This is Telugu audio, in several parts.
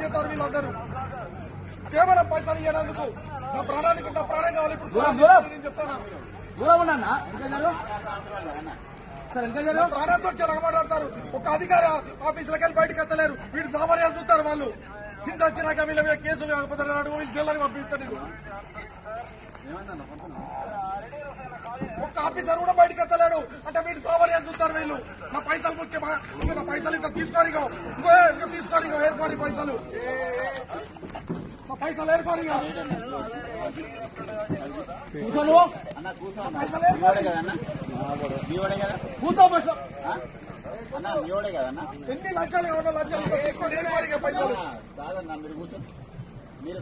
చేస్తారు వీళ్ళందరూ. కేవలం పైసలు ఇవ్వడానికి నా ప్రాణానికి నా ప్రాణం కావాలి. ఇప్పుడు నేను చెప్తాను, ప్రాణంతో చాలా మాట్లాడతారు. ఒక అధికారి ఆఫీసులకు వెళ్ళి బయటకు ఎత్తలేరు. వీడు సామాన్యాలు చూస్తారు. వాళ్ళు హింస వచ్చినాక వీళ్ళ మీద కేసులు కాకపోతే అడుగు వీళ్ళు జిల్లాని పంపిస్తారు. ఒక్క ఆఫీసర్ కూడా బయటకు ఎత్తలేడు అంటే వీడు సామాన్యాలు చూస్తారు. వీళ్ళు నా పైసలు ముఖ్యమా, నా పైసలు ఇంకా తీసుకోనిగో, ఇంకా తీసుకోనిగో, ఏర్కోని పైసలు, నా పైసలు ఏర్కోని పైసలు ఏర్కోని ఎన్ని లక్షలు కావాలో లక్షలు తీసుకొని ఏర్కోని పైసలు. మీరు కూర్చొని మీరు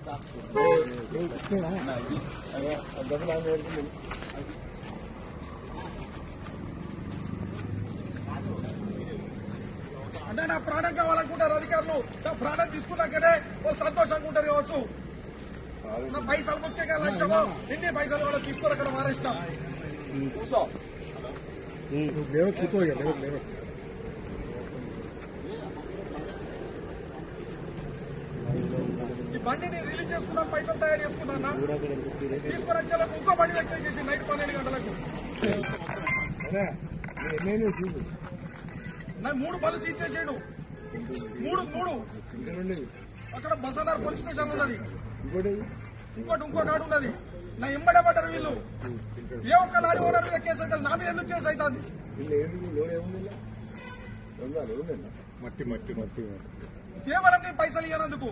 అంటే నా ప్రాణం కావాలనుకుంటారు అధికారులు. నా ప్రాణం తీసుకున్నాకనే వాళ్ళు సంతోషంగా ఉంటారు కావచ్చు. నా పైసలు ముఖ్యంగా లంచమో ఎన్ని పైసలు కూడా తీసుకొని అక్కడ మారేస్తాం. ఈ బండిని రిలీజ్ చేసుకున్నాం, పైసలు తయారు చేసుకున్నా. తీసుకొని వచ్చేలకు ఇంకో బండి వ్యక్తం చేసి నైట్ 12 గంటలకు నాకు 3 బళ్ళు సీజ్ చేసాడు. 3 అక్కడ బసానార్ పోలీస్ స్టేషన్ ఉన్నది. ఇంకో నాడు ఉన్నది. నా ఎంబడబడ్డారు వీళ్ళు. ఏ ఒక్క లారీ ఓనర్ మీద కేసు అయితే నా మీద ఎందుకు కేసు అవుతుంది? కేవలం నేను పైసలు ఇవ్వనందుకు.